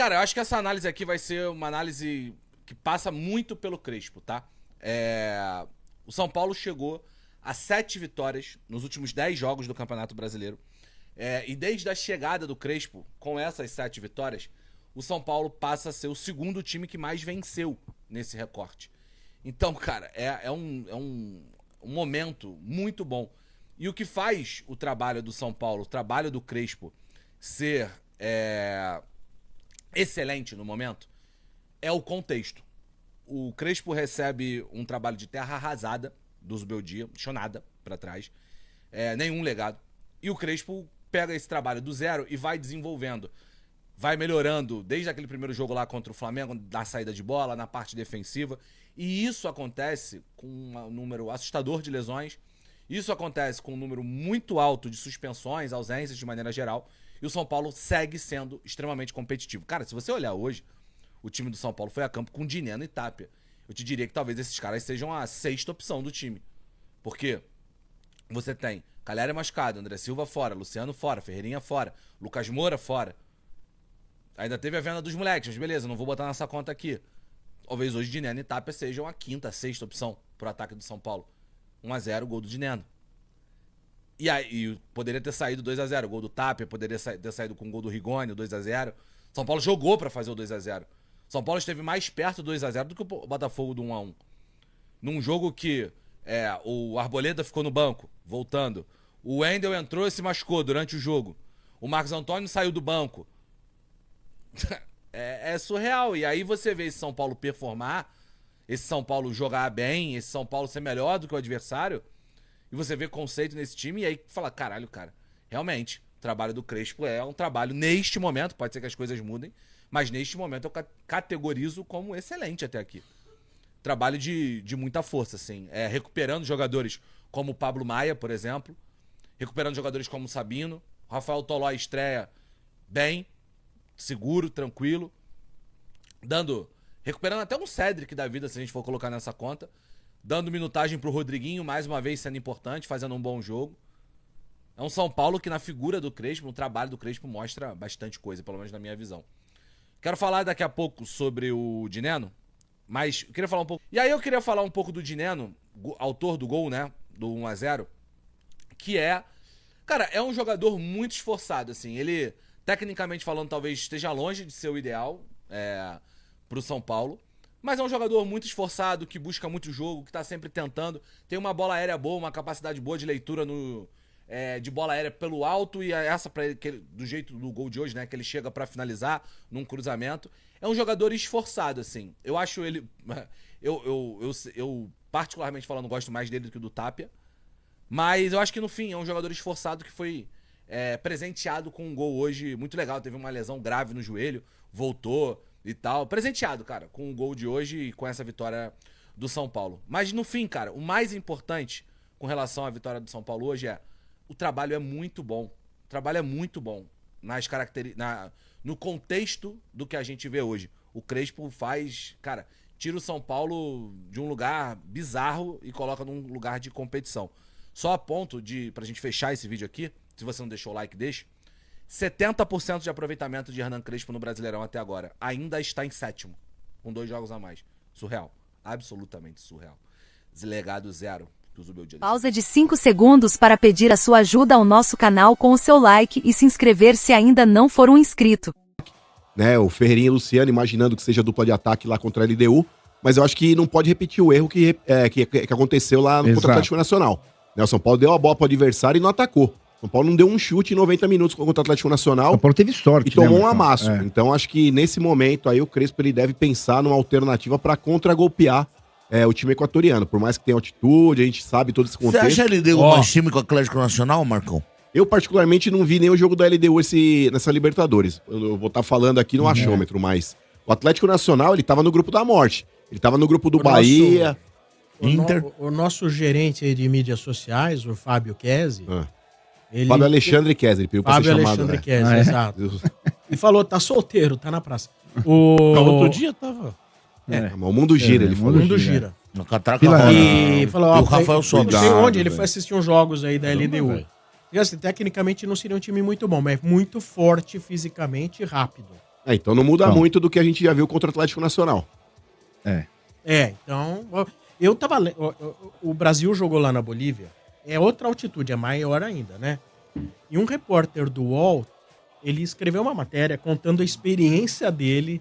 Cara, eu acho que essa análise aqui vai ser uma análise que passa muito pelo Crespo, tá? O São Paulo chegou a 7 vitórias nos últimos 10 jogos do Campeonato Brasileiro. E desde a chegada do Crespo, com essas 7 vitórias, o São Paulo passa a ser o segundo time que mais venceu nesse recorte. Então, cara, é um momento muito bom. E o que faz o trabalho do São Paulo, o trabalho do Crespo, ser excelente no momento, é o contexto. O Crespo recebe um trabalho de terra arrasada do Zubeldia, não deixou nada pra trás, nenhum legado. E o Crespo pega esse trabalho do zero e vai desenvolvendo, vai melhorando, desde aquele primeiro jogo lá contra o Flamengo, da saída de bola, na parte defensiva. E isso acontece com um número assustador de lesões, isso acontece com um número muito alto de suspensões, ausências de maneira geral, e o São Paulo segue sendo extremamente competitivo. Cara, se você olhar hoje, o time do São Paulo foi a campo com Dineno e Tapia. Eu te diria que talvez esses caras sejam a 6ª opção do time. Por quê? Você tem Calera machucado, André Silva fora, Luciano fora, Ferreirinha fora, Lucas Moura fora. Ainda teve a venda dos moleques, mas beleza, não vou botar nessa conta aqui. Talvez hoje Dineno e Tapia sejam a 5ª, 6ª opção pro ataque do São Paulo. 1-0, gol do Dineno. E aí, poderia ter saído 2-0, gol do Tapia, poderia ter saído com o gol do Rigoni, 2-0. São Paulo jogou pra fazer o 2-0. São Paulo esteve mais perto do 2-0 do que o Botafogo do 1-1. Num jogo que o Arboleda ficou no banco, voltando. O Wendel entrou e se machucou durante o jogo. O Marcos Antônio saiu do banco. É surreal. E aí você vê esse São Paulo performar, esse São Paulo jogar bem, esse São Paulo ser melhor do que o adversário, e você vê conceito nesse time, e aí fala, caralho, cara, realmente, o trabalho do Crespo é um trabalho, neste momento, pode ser que as coisas mudem, mas neste momento eu categorizo como excelente até aqui. Trabalho de muita força, assim. Recuperando jogadores como o Pablo Maia, por exemplo. Recuperando jogadores como o Sabino. O Rafael Tolói estreia bem, seguro, tranquilo. Recuperando até um Cédric da vida, se a gente for colocar nessa conta. Dando minutagem pro Rodriguinho, mais uma vez sendo importante, fazendo um bom jogo. É um São Paulo que na figura do Crespo, no trabalho do Crespo, mostra bastante coisa, pelo menos na minha visão. Quero falar daqui a pouco sobre o Dineno, mas eu queria falar um pouco... E aí eu queria falar um pouco do Dineno, autor do gol, né, do 1-0, que cara, é um jogador muito esforçado, assim. Ele, tecnicamente falando, talvez esteja longe de ser o ideal pro São Paulo, mas é um jogador muito esforçado, que busca muito jogo, que tá sempre tentando, tem uma bola aérea boa, uma capacidade boa de leitura de bola aérea pelo alto, e essa pra ele, do jeito do gol de hoje, né, que ele chega pra finalizar num cruzamento. É um jogador esforçado, assim. Eu acho ele... Eu particularmente falando, gosto mais dele do que do Tapia, mas eu acho que no fim é um jogador esforçado que foi presenteado com um gol hoje muito legal. Teve uma lesão grave no joelho, voltou e tal. Presenteado, cara, com o gol de hoje e com essa vitória do São Paulo. Mas no fim, cara, o mais importante com relação à vitória do São Paulo hoje o trabalho é muito bom. O trabalho é muito bom no contexto do que a gente vê hoje. O Crespo cara, tira o São Paulo de um lugar bizarro e coloca num lugar de competição. Só a ponto pra gente fechar esse vídeo aqui, se você não deixou o like, deixa. 70% de aproveitamento de Hernan Crespo no Brasileirão até agora. Ainda está em 7º, com 2 jogos a mais. Surreal. Absolutamente surreal. Deslegado 0. Pausa de 5 segundos para pedir a sua ajuda ao nosso canal com o seu like e se inscrever se ainda não for um inscrito. O Ferreirinha e o Luciano, imaginando que seja dupla de ataque lá contra a LDU, mas eu acho que não pode repetir o erro que aconteceu lá contra o Atlético Nacional. O São Paulo deu a bola pro adversário e não atacou. O São Paulo não deu um chute em 90 minutos contra o Atlético Nacional. O São Paulo teve sorte, e tomou um amasso. Então acho que nesse momento aí o Crespo ele deve pensar numa alternativa para contra-golpear o time equatoriano. Por mais que tenha altitude, a gente sabe todo esse contexto. Você acha que ele deu mais time com o Atlético Nacional, Marcão? Eu, particularmente, não vi nem o jogo da LDU nessa Libertadores. Eu vou estar falando aqui no achômetro, mas o Atlético Nacional, ele tava no grupo da morte. Ele tava no grupo do Bahia. O nosso gerente aí de mídias sociais, o Fábio Kesi... Fábio Alexandre Kesi, ele pediu pra ser chamado. Fábio Alexandre Kesi, exato. Ele falou, tá solteiro, tá na praça. Outro dia tava... O mundo gira, ele falou. O mundo gira. No Catraca Rola. E falou, o Rafael Soto. Não sei onde, ele foi assistir uns jogos aí da LDU. E assim, tecnicamente não seria um time muito bom, mas muito forte fisicamente e rápido. Então não muda muito do que a gente já viu contra o Atlético Nacional. Então, eu tava o Brasil jogou lá na Bolívia, é outra altitude, é maior ainda, né? E um repórter do UOL, ele escreveu uma matéria contando a experiência dele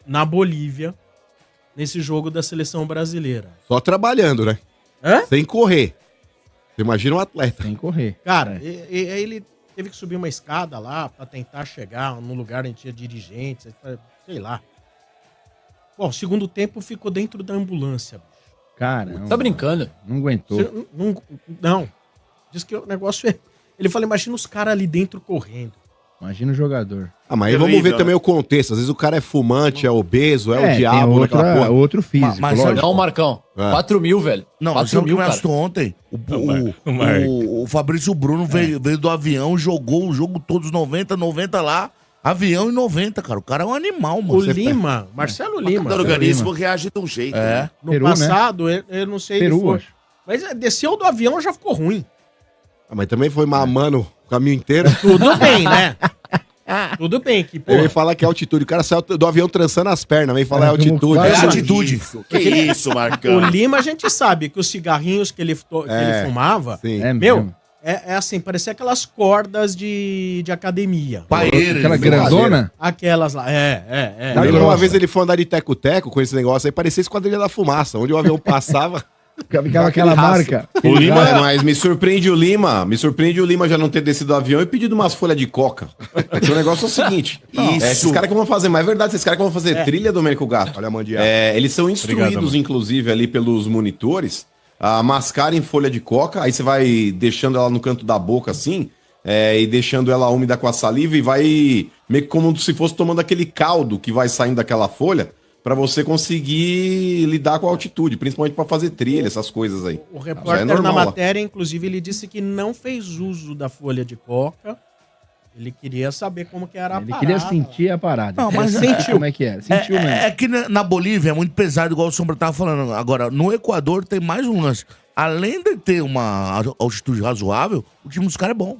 na Bolívia, nesse jogo da seleção brasileira. Só trabalhando, né? Sem correr. Você imagina um atleta. Sem correr. Cara, ele teve que subir uma escada lá pra tentar chegar num lugar onde tinha dirigentes, sei lá. Bom, segundo tempo ficou dentro da ambulância. Cara, tá brincando? Não aguentou. Não. Diz que o negócio é... Ele falou, imagina os caras ali dentro correndo. Imagina o jogador. Mas aí vamos ver também o contexto. Às vezes o cara é fumante, é obeso, é o diabo tem naquela porra. outro físico, Não, Marcão. 4 mil, velho. Não, 4 mil, que me cara. assustou ontem. O Fabrício Bruno veio do avião, jogou o jogo todos 90 lá. Avião em 90, cara. O cara é um animal, mano. O Lima, Marcelo Lima. Cada organismo reage de um jeito. No Peru, passado, eu não sei... Peru, ele foi. acho. Mas desceu do avião já ficou ruim. Mas também foi mamando o caminho inteiro. Tudo bem, né? Tudo bem que, pô... Ele vem falar que é altitude. O cara saiu do avião trançando as pernas. Vem falar é altitude. É altitude. Que isso, Marcão? O Lima, a gente sabe que os cigarrinhos que ele fumava... Sim. Meu, é assim, parecia aquelas cordas de academia. Paeira. Aquela grandona? Aquelas lá, Aí uma vez ele foi andar de teco-teco com esse negócio aí, parecia Esquadrilha da Fumaça, onde o avião passava... Ficava aquela marca. O Lima, mas me surpreende o Lima já não ter descido do avião e pedido umas folhas de coca. Porque o negócio é o seguinte, esses caras que vão fazer, mas é verdade, esses caras que vão fazer trilha, Domênico Gato, Olha a mandiada. eles são instruídos, inclusive, ali pelos monitores, a mascarem folha de coca, aí você vai deixando ela no canto da boca, assim, e deixando ela úmida com a saliva e vai meio que como se fosse tomando aquele caldo que vai saindo daquela folha, pra você conseguir lidar com a altitude, principalmente pra fazer trilha, essas coisas aí. O repórter na matéria, inclusive, ele disse que não fez uso da folha de coca. Ele queria saber como que era a Ele parada. queria sentir a parada. Não, mas sentiu como é que era. Sentiu mesmo. É que na Bolívia é muito pesado, igual o Sombra tava falando. Agora, no Equador tem mais um lance. Além de ter uma altitude razoável, o time dos caras é bom.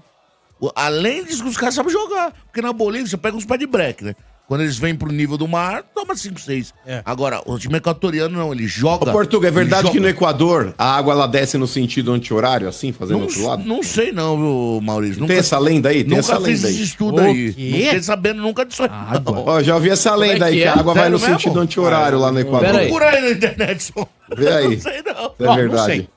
Além disso, os caras sabem jogar. Porque na Bolívia você pega uns pés de break, né? Quando eles vêm pro nível do mar, toma 5, 6. Agora, o time equatoriano não, ele joga... Ô, Portuga, é verdade que no Equador a água ela desce no sentido anti-horário, assim, fazendo outro lado? Não sei não, viu, Maurício? Tem essa lenda aí? Tem essa Nunca fiz lenda esse aí. estudo aí. Não fiquei sabendo nunca disso aí. Ó, já ouvi essa lenda aí, que a água vai no Sério sentido mesmo? anti-horário lá no Equador. Procura aí na internet, só. Vê aí. Não sei não. É verdade.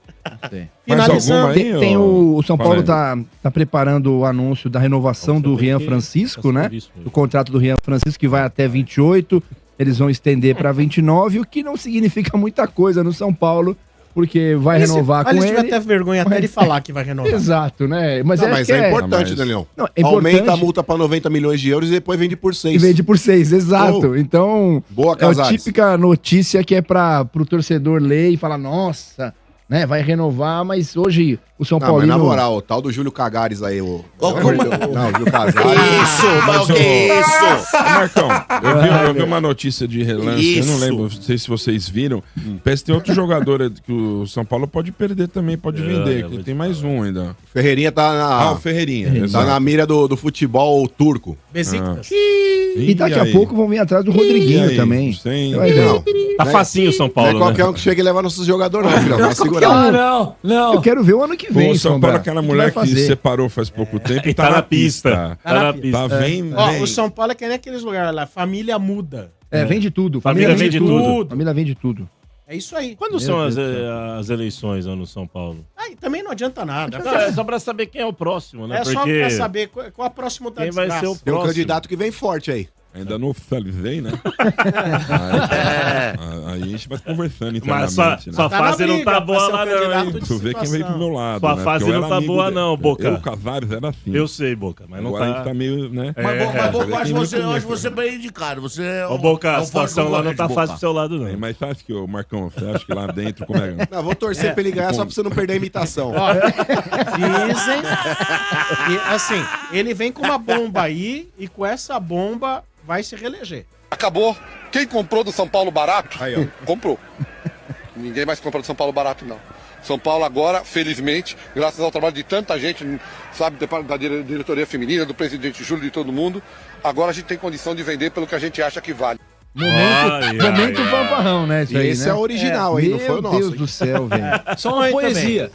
Finalizando. Tem o São Paulo tá preparando o anúncio da renovação do Rian Francisco, né? O contrato do Rian Francisco que vai até 28. Eles vão estender para 29, o que não significa muita coisa no São Paulo, porque vai renovar com ele. Ele até vergonha até de falar que vai renovar. Exato, né? Mas, mas é importante, Daniel. Não, é importante. Aumenta a multa para 90 milhões de euros e depois vende por 6. E vende por 6, exato. Então, boa, é a Casares. típica notícia que é para o torcedor ler e falar, nossa, né, vai renovar, mas hoje o São Paulo... Mas na moral, o tal do Júlio Cagares aí, o Júlio Casares. Isso! Marcão, eu vi uma notícia de relance, eu não lembro, não sei se vocês viram. Parece que tem outro jogador que o São Paulo pode perder também, pode vender, que tem mais um ainda. Ferreirinha tá na... o Ferreirinha. Tá exato. na mira do futebol turco. Besiktas. E daqui a pouco vão vir atrás do Rodriguinho também. Sem... Não. Tá facinho o São Paulo, Não é qualquer um que chega e leva nossos jogadores, não, filho. Vai segurar. Não. Eu quero ver o ano que vem, Pô, São Sombra. Paulo, aquela O mulher vai que fazer? separou faz pouco tempo e Tá na pista. Tá na pista. Tá vem. Ó, o São Paulo é que nem aqueles lugares lá, família muda. Vende tudo. Família vende tudo. Família vende tudo. É isso aí. Quando são as eleições lá no São Paulo? Aí também não adianta nada. Não, é só pra saber quem é o próximo, né? É só pra saber qual a próxima da quem vai ser o Tem um próximo. candidato que vem forte aí. Ainda não oficializei, né? Aí a gente vai conversando Mas internamente, sua né? fase não tá boa lá não, hein? Tu vê quem veio pro meu lado, Sua né? fase Porque eu não era tá amigo boa dele. não, Boca. Eu, o Casares, era assim. Eu sei, Boca, mas não Agora a tá... gente tá meio, né? Mas, Boca, Vê acho quem você, veio eu acho comigo. você bem indicado. Você é Ô, Boca, a um situação forte lá não tá concorrente, fácil pro seu lado, É, não. mas você acha que, Marcão, você acha que lá dentro, como é? Não, vou torcer pra ele ganhar só pra você não perder a imitação. Ó, dizem que, assim, ele vem com uma bomba aí e com essa bomba vai se reeleger. Acabou. Quem comprou do São Paulo barato, Aí, ó. comprou. Ninguém mais compra do São Paulo barato, não. São Paulo agora, felizmente, graças ao trabalho de tanta gente, sabe, da diretoria feminina, do presidente Júlio, de todo mundo, agora a gente tem condição de vender pelo que a gente acha que vale. Momento fanfarrão, né? E esse é o original, aí, não foi o nosso. Meu Deus do céu, velho. Só uma poesia.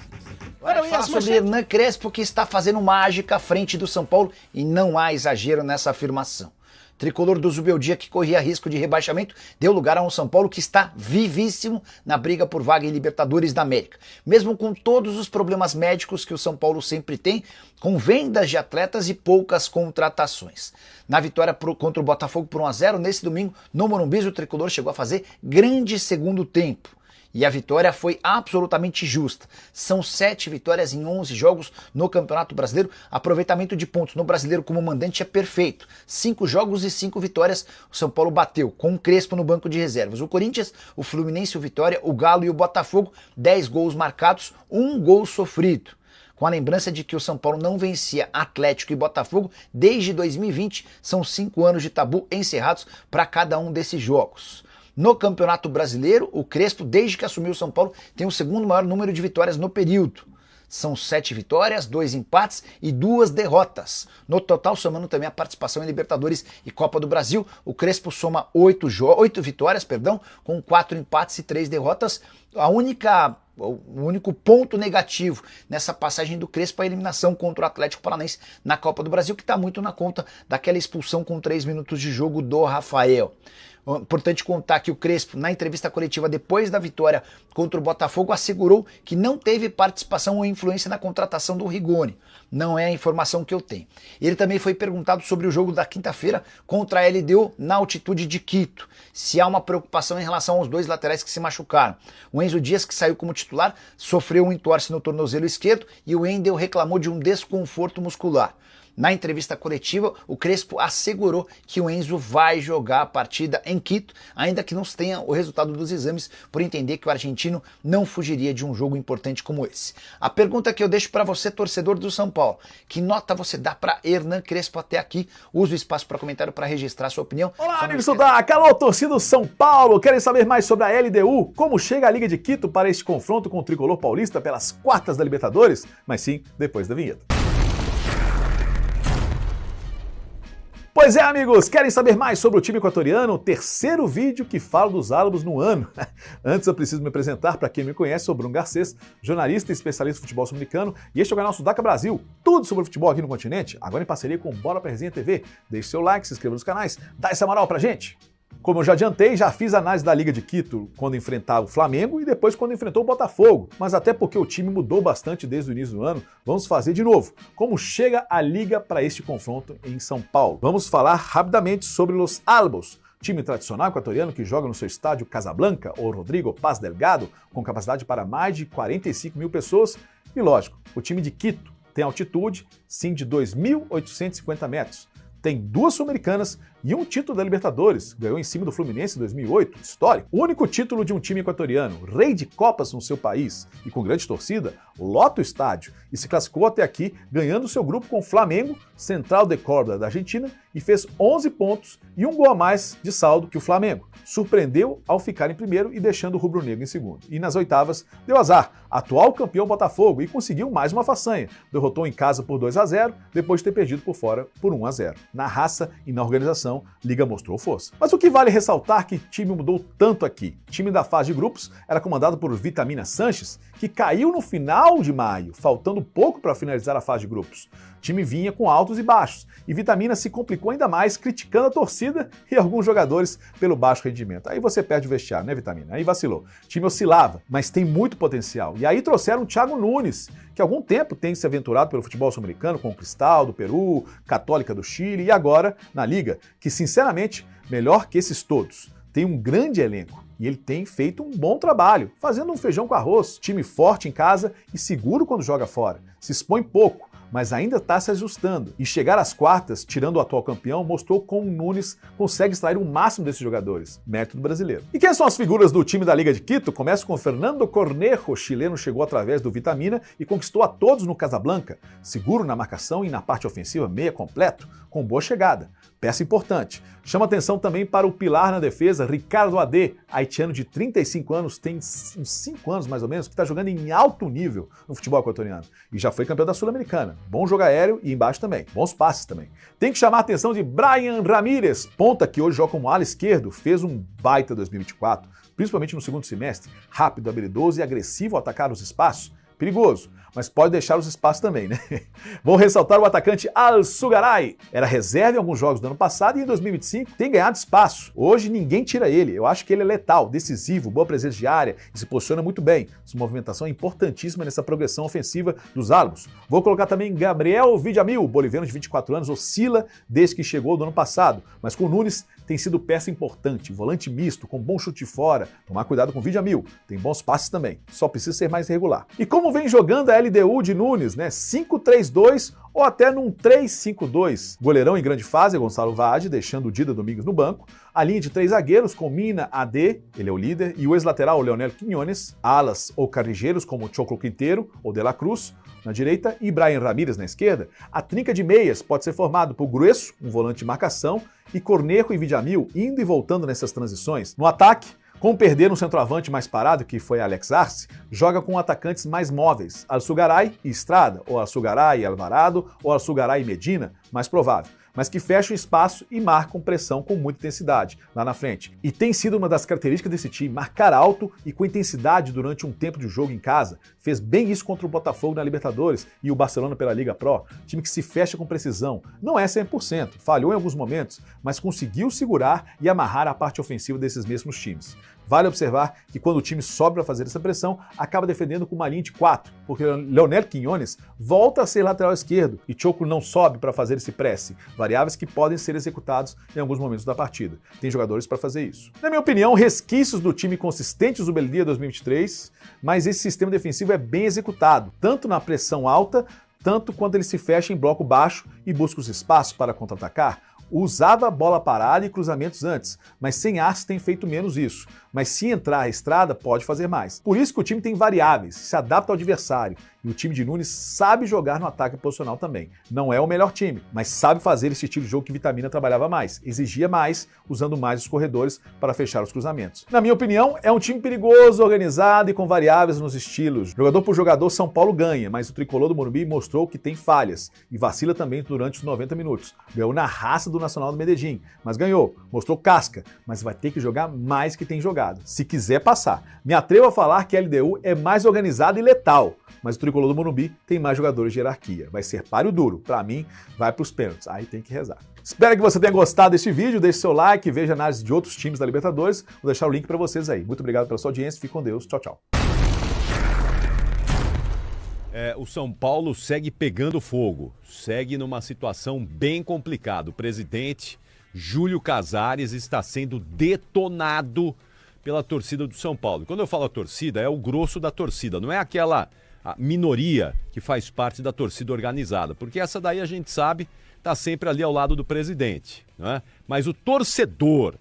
Agora eu ia falar sobre Hernan Crespo, que está fazendo mágica à frente do São Paulo, e não há exagero nessa afirmação. Tricolor do Zubeldia, que corria risco de rebaixamento, deu lugar a um São Paulo que está vivíssimo na briga por vaga em Libertadores da América. Mesmo com todos os problemas médicos que o São Paulo sempre tem, com vendas de atletas e poucas contratações. Na vitória contra o Botafogo por 1-0, nesse domingo, no Morumbi, o Tricolor chegou a fazer grande segundo tempo. E a vitória foi absolutamente justa. São 7 vitórias em 11 jogos no Campeonato Brasileiro. Aproveitamento de pontos no Brasileiro como mandante é perfeito. 5 jogos e 5 vitórias o São Paulo bateu, com o Crespo no banco de reservas. O Corinthians, o Fluminense, o Vitória, o Galo e o Botafogo, 10 gols marcados, 1 gol sofrido. Com a lembrança de que o São Paulo não vencia Atlético e Botafogo desde 2020, são 5 anos de tabu encerrados para cada um desses jogos. No Campeonato Brasileiro, o Crespo, desde que assumiu o São Paulo, tem o segundo maior número de vitórias no período. São 7 vitórias, 2 empates e 2 derrotas. No total, somando também a participação em Libertadores e Copa do Brasil, o Crespo soma 8 vitórias, com 4 empates e 3 derrotas. O único ponto negativo nessa passagem do Crespo é a eliminação contra o Atlético Paranaense na Copa do Brasil, que está muito na conta daquela expulsão com 3 minutos de jogo do Rafael. Importante contar que o Crespo, na entrevista coletiva depois da vitória contra o Botafogo, assegurou que não teve participação ou influência na contratação do Rigoni. Não é a informação que eu tenho. Ele também foi perguntado sobre o jogo da quinta-feira contra a LDU na altitude de Quito, se há uma preocupação em relação aos 2 laterais que se machucaram. O Enzo Dias, que saiu como titular, sofreu um entorse no tornozelo esquerdo e o Wendel reclamou de um desconforto muscular. Na entrevista coletiva, o Crespo assegurou que o Enzo vai jogar a partida em Quito, ainda que não se tenha o resultado dos exames, por entender que o argentino não fugiria de um jogo importante como esse. A pergunta que eu deixo para você, torcedor do São Paulo: que nota você dá para Hernan Crespo até aqui? Use o espaço para comentário para registrar sua opinião. Olá, amigos do DAC! Alô, torcida do São Paulo! Querem saber mais sobre a LDU? Como chega a Liga de Quito para este confronto com o Tricolor Paulista pelas quartas da Libertadores? Mas sim, depois da vinheta. Pois é, amigos, querem saber mais sobre o time equatoriano? O terceiro vídeo que falo dos álbuns no ano. Antes eu preciso me apresentar. Para quem me conhece, sou Bruno Garcês, jornalista e especialista em futebol sul-americano, e este é o canal Sudaca Brasil, tudo sobre futebol aqui no continente, agora em parceria com Bora pra Resenha TV. Deixe seu like, se inscreva nos canais, dá essa moral pra gente. Como eu já adiantei, já fiz análise da Liga de Quito quando enfrentava o Flamengo e depois quando enfrentou o Botafogo. Mas até porque o time mudou bastante desde o início do ano, vamos fazer de novo. Como chega a Liga para este confronto em São Paulo? Vamos falar rapidamente sobre os Albos, time tradicional equatoriano que joga no seu estádio Casablanca ou Rodrigo Paz Delgado, com capacidade para mais de 45 mil pessoas. E lógico, o time de Quito tem altitude, sim, de 2.850 metros. Tem 2 sul-americanas e um título da Libertadores. Ganhou em cima do Fluminense em 2008, histórico. O único título de um time equatoriano, rei de copas no seu país e com grande torcida, lota o estádio e se classificou até aqui, ganhando seu grupo com o Flamengo, Central de Córdoba da Argentina, e fez 11 pontos e 1 gol a mais de saldo que o Flamengo. Surpreendeu ao ficar em primeiro e deixando o rubro-negro em segundo. E nas oitavas, deu azar. Atual campeão Botafogo e conseguiu mais uma façanha. Derrotou em casa por 2-0, depois de ter perdido por fora por 1-0. Na raça e na organização, Liga mostrou força. Mas o que vale ressaltar é que o time mudou tanto aqui. O time da fase de grupos era comandado por Vitamina Sanches, que caiu no final de maio, faltando pouco para finalizar a fase de grupos. O time vinha com altos e baixos, e Vitamina se complicou ainda mais, criticando a torcida e alguns jogadores pelo baixo rendimento. Aí você perde o vestiário, né, Vitamina? Aí vacilou. O time oscilava, mas tem muito potencial. E aí trouxeram o Thiago Nunes, que há algum tempo tem se aventurado pelo futebol sul-americano, com o Cristal do Peru, Católica do Chile, e agora na Liga, que sinceramente, melhor que esses todos. Tem um grande elenco. E ele tem feito um bom trabalho, fazendo um feijão com arroz. Time forte em casa e seguro quando joga fora. Se expõe pouco, mas ainda está se ajustando. E chegar às quartas, tirando o atual campeão, mostrou como o Nunes consegue extrair o máximo desses jogadores. Mérito do brasileiro. E quem são as figuras do time da Liga de Quito? Começa com Fernando Cornejo, o chileno chegou através do Vitamina e conquistou a todos no Casablanca. Seguro na marcação e na parte ofensiva, meia completo, com boa chegada. Peça importante. Chama atenção também para o pilar na defesa, Ricardo Ade, haitiano de 35 anos, tem uns 5 anos mais ou menos, que está jogando em alto nível no futebol equatoriano. E já foi campeão da Sul-Americana. Bom jogo aéreo e embaixo também. Bons passes também. Tem que chamar a atenção de Brian Ramírez, ponta que hoje joga como ala esquerdo, fez um baita 2024, principalmente no segundo semestre. Rápido, habilidoso e agressivo ao atacar os espaços. Perigoso, mas pode deixar os espaços também, né? Vou ressaltar o atacante Al-Sugaray. Era reserva em alguns jogos do ano passado e em 2025 tem ganhado espaço. Hoje ninguém tira ele. Eu acho que ele é letal, decisivo, boa presença de área e se posiciona muito bem. Sua movimentação é importantíssima nessa progressão ofensiva dos árabes. Vou colocar também Gabriel Vidamil, boliviano de 24 anos, oscila desde que chegou do ano passado, mas com o Nunes tem sido peça importante, volante misto, com bom chute fora. Tomar cuidado com o Vidamil, tem bons passes também, só precisa ser mais regular. E como vem jogando a LDU de Nunes, né? 5-3-2 ou até num 3-5-2. Goleirão em grande fase é Gonçalo Vade, deixando o Dida Domingues no banco. A linha de 3 zagueiros com Mina, AD, ele é o líder, e o ex-lateral Leonel Quiñones, alas ou carrijeiros como Choclo Quinteiro ou De La Cruz na direita e Brian Ramírez na esquerda. A trinca de meias pode ser formado por Grueso, um volante de marcação, e Cornejo e Vidamil indo e voltando nessas transições. No ataque, com perder um centroavante mais parado, que foi Alex Arce, joga com atacantes mais móveis, Al-Sugaray e Estrada, ou Al-Sugaray e Alvarado, ou Al-Sugaray e Medina, mais provável, mas que fecham espaço e marcam pressão com muita intensidade lá na frente. E tem sido uma das características desse time, marcar alto e com intensidade durante um tempo de jogo em casa. Fez bem isso contra o Botafogo na Libertadores e o Barcelona pela Liga Pro. Time que se fecha com precisão. Não é 100%, falhou em alguns momentos, mas conseguiu segurar e amarrar a parte ofensiva desses mesmos times. Vale observar que quando o time sobe para fazer essa pressão, acaba defendendo com uma linha de 4, porque Leonel Quiñones volta a ser lateral esquerdo e Choclo não sobe para fazer esse presse. Variáveis que podem ser executados em alguns momentos da partida. Tem jogadores para fazer isso. Na minha opinião, resquícios do time consistentes do Beldia 2023, mas esse sistema defensivo é bem executado, tanto na pressão alta, tanto quando ele se fecha em bloco baixo e busca os espaços para contra-atacar. Usava bola parada e cruzamentos antes, mas sem Arce tem feito menos isso. Mas se entrar a Estrada, pode fazer mais. Por isso que o time tem variáveis, se adapta ao adversário. E o time de Nunes sabe jogar no ataque posicional também. Não é o melhor time, mas sabe fazer esse estilo de jogo que Vitamina trabalhava mais. Exigia mais, usando mais os corredores para fechar os cruzamentos. Na minha opinião, é um time perigoso, organizado e com variáveis nos estilos. Jogador por jogador, São Paulo ganha, mas o tricolor do Morumbi mostrou que tem falhas e vacila também durante os 90 minutos. Ganhou na raça do Nacional do Medellín, mas ganhou. Mostrou casca, mas vai ter que jogar mais que tem jogado, se quiser passar. Me atrevo a falar que a LDU é mais organizada e letal, mas o tricolor do Morumbi tem mais jogadores de hierarquia. Vai ser páreo duro. Pra mim, vai pros pênaltis. Aí tem que rezar. Espero que você tenha gostado desse vídeo. Deixe seu like, veja análise de outros times da Libertadores. Vou deixar o link pra vocês aí. Muito obrigado pela sua audiência. Fique com Deus. Tchau, tchau. O São Paulo segue pegando fogo. Segue numa situação bem complicada. O presidente Júlio Casares está sendo detonado pela torcida do São Paulo. Quando eu falo a torcida, é o grosso da torcida, não é aquela minoria que faz parte da torcida organizada, porque essa daí a gente sabe está sempre ali ao lado do presidente, né? Mas o torcedor,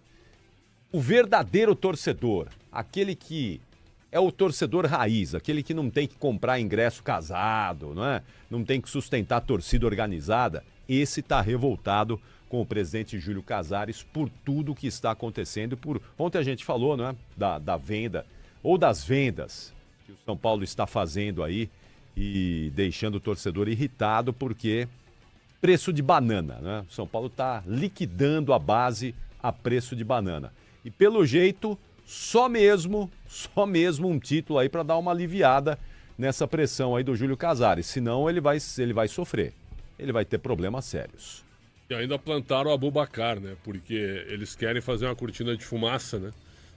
o verdadeiro torcedor, aquele que é o torcedor raiz, aquele que não tem que comprar ingresso casado, não é? Não tem que sustentar a torcida organizada, esse está revoltado com o presidente Júlio Casares por tudo que está acontecendo. Ontem a gente falou, não é? Da venda, ou das vendas que o São Paulo está fazendo aí e deixando o torcedor irritado porque preço de banana, né? O São Paulo está liquidando a base a preço de banana. E pelo jeito, só mesmo um título aí para dar uma aliviada nessa pressão aí do Júlio Casares. Senão ele vai sofrer, ele vai ter problemas sérios. E ainda plantaram o Abubakar, né? Porque eles querem fazer uma cortina de fumaça, né?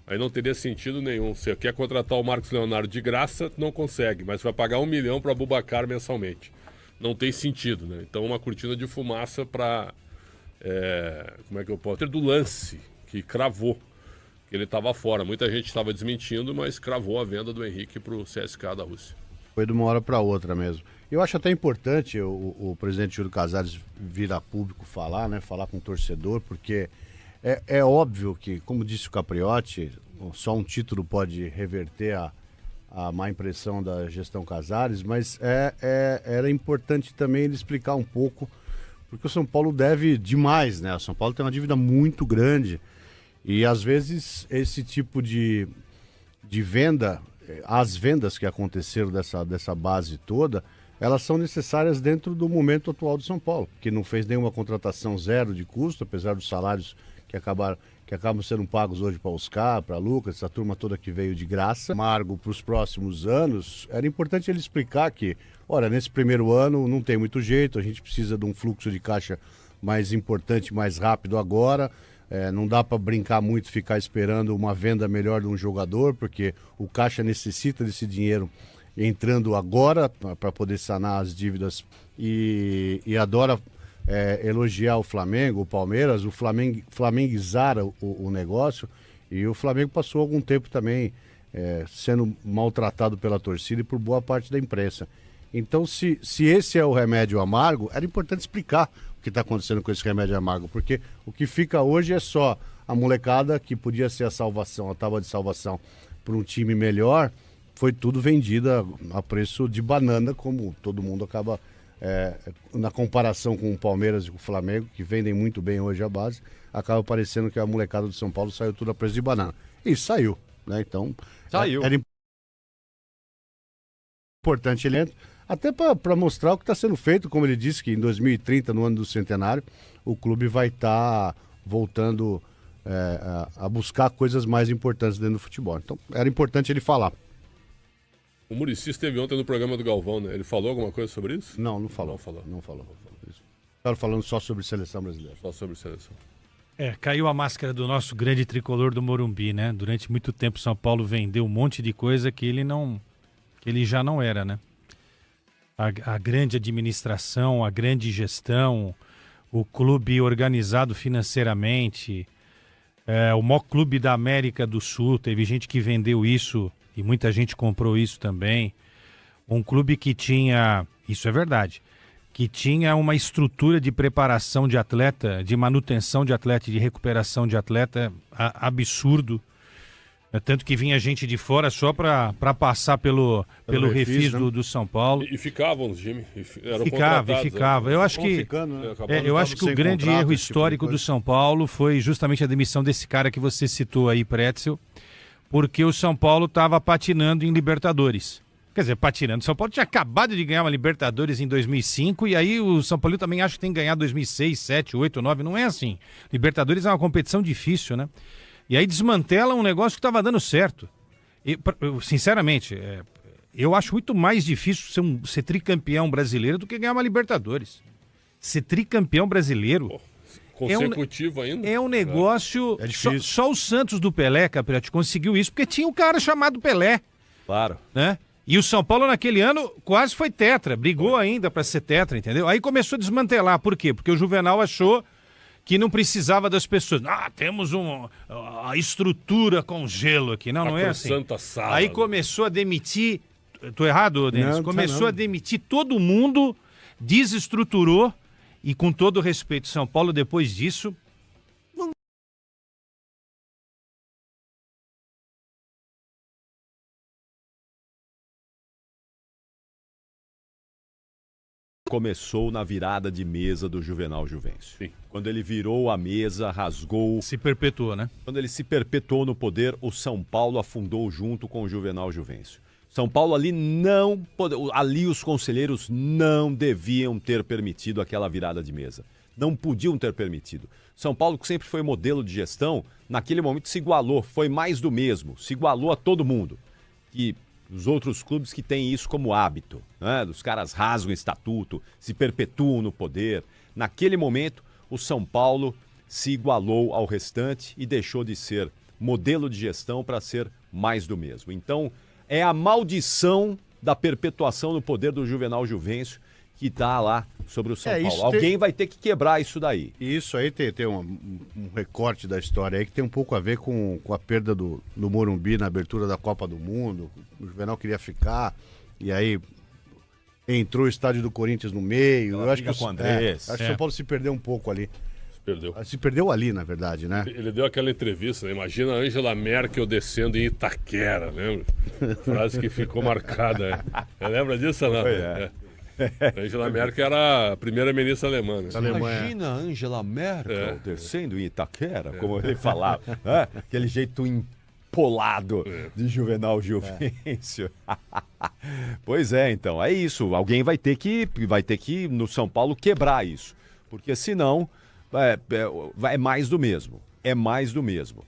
Aí não teria sentido nenhum. Você quer contratar o Marcos Leonardo de graça, não consegue, mas vai pagar 1 milhão para o Abubakar mensalmente. Não tem sentido, né? Então uma cortina de fumaça para... como é que eu posso... do Lance, que cravou que ele estava fora. Muita gente estava desmentindo, mas cravou a venda do Henrique para o CSKA da Rússia. Foi de uma hora para outra mesmo. Eu acho até importante o presidente Júlio Casares vir a público falar, né? Falar com o torcedor, porque é óbvio que, como disse o Capriotti, só um título pode reverter a má impressão da gestão Casares, mas era importante também ele explicar um pouco, porque o São Paulo deve demais, né? O São Paulo tem uma dívida muito grande e às vezes esse tipo de venda, as vendas que aconteceram dessa base toda, elas são necessárias dentro do momento atual do São Paulo, que não fez nenhuma contratação zero de custo, apesar dos salários que acabam sendo pagos hoje para Oscar, para Lucas, essa turma toda que veio de graça. Amargo para os próximos anos, era importante ele explicar que, olha, nesse primeiro ano não tem muito jeito, a gente precisa de um fluxo de caixa mais importante, mais rápido agora. Não dá para brincar muito, ficar esperando uma venda melhor de um jogador, porque o caixa necessita desse dinheiro entrando agora para poder sanar as dívidas e adora elogiar o Flamengo, o Palmeiras, o flamenguizar o negócio, e o Flamengo passou algum tempo também sendo maltratado pela torcida e por boa parte da imprensa. Então, se esse é o remédio amargo, era importante explicar o que está acontecendo com esse remédio amargo, porque o que fica hoje é só a molecada que podia ser a salvação, a tábua de salvação para um time melhor, foi tudo vendida a preço de banana, como todo mundo acaba, na comparação com o Palmeiras e com o Flamengo, que vendem muito bem hoje a base, acaba parecendo que a molecada do São Paulo saiu tudo a preço de banana. E saiu, né? Então, saiu. Era importante ele até para mostrar o que está sendo feito, como ele disse que em 2030, no ano do centenário, o clube vai estar voltando a buscar coisas mais importantes dentro do futebol. Então, era importante ele falar. O Muricy esteve ontem no programa do Galvão, né? Ele falou alguma coisa sobre isso? Não falou. Não falou. Estava falando só sobre seleção brasileira. Só sobre seleção. Caiu a máscara do nosso grande tricolor do Morumbi, né? Durante muito tempo São Paulo vendeu um monte de coisa que ele já não era, né? A grande administração, a grande gestão, o clube organizado financeiramente, o maior clube da América do Sul, teve gente que vendeu isso e muita gente comprou isso também. Um clube que tinha, isso é verdade, que tinha uma estrutura de preparação de atleta, de manutenção de atleta e de recuperação de atleta absurdo. Tanto que vinha gente de fora só para passar pelo refis do São Paulo. E ficavam os times. Ficava. Eu acho que, eu acho que o grande erro histórico do São Paulo foi justamente a demissão desse cara que você citou aí, Pretzel, porque o São Paulo estava patinando em Libertadores. Quer dizer, patinando. O São Paulo tinha acabado de ganhar uma Libertadores em 2005 e aí o São Paulo também acha que tem que ganhar 2006, 2007, 2008, 2009. Não é assim. Libertadores é uma competição difícil, né? E aí desmantela um negócio que estava dando certo. E, sinceramente, eu acho muito mais difícil ser tricampeão brasileiro do que ganhar uma Libertadores. Ser tricampeão brasileiro... Consecutivo ainda? É um negócio... É difícil. Só o Santos do Pelé, Capriati, conseguiu isso, porque tinha um cara chamado Pelé. Claro. Né? E o São Paulo naquele ano quase foi tetra, brigou ainda para ser tetra, entendeu? Aí começou a desmantelar. Por quê? Porque o Juvenal achou que não precisava das pessoas. Temos a estrutura com gelo aqui. Não é assim. Santa Sala, aí começou a demitir... Tô errado, Denis? Começou a demitir todo mundo, desestruturou, e com todo respeito, São Paulo, depois disso... Começou na virada de mesa do Juvenal Juvencio. Sim. Quando ele virou a mesa, rasgou... Se perpetuou, né? Quando ele se perpetuou no poder, o São Paulo afundou junto com o Juvenal Juvencio. São Paulo ali ali os conselheiros não deviam ter permitido aquela virada de mesa. Não podiam ter permitido. São Paulo, que sempre foi modelo de gestão, naquele momento se igualou, foi mais do mesmo, se igualou a todo mundo. E os outros clubes que têm isso como hábito, né? Os caras rasgam estatuto, se perpetuam no poder. Naquele momento, o São Paulo se igualou ao restante e deixou de ser modelo de gestão para ser mais do mesmo. Então, é a maldição da perpetuação no poder do Juvenal Juvencio que está lá sobre o São Paulo. Alguém vai ter que quebrar isso daí. Isso aí tem um recorte da história aí que tem um pouco a ver com a perda do Morumbi na abertura da Copa do Mundo. O Juvenal queria ficar e aí entrou o estádio do Corinthians no meio. Eu acho que com o Andrés. acho que o São Paulo se perdeu um pouco ali. Perdeu. Se perdeu ali, na verdade, né? Ele deu aquela entrevista, né? Imagina a Angela Merkel descendo em Itaquera, lembra? Frase que ficou marcada. Lembra disso, não? Angela Merkel era a primeira-ministra alemã. Né? Imagina a Angela Merkel descendo em Itaquera, como ele falava. Né? Aquele jeito empolado de Juvenal Gilvêncio. Pois é, então, é isso. Alguém vai ter que no São Paulo quebrar isso. Porque senão é mais do mesmo. É mais do mesmo.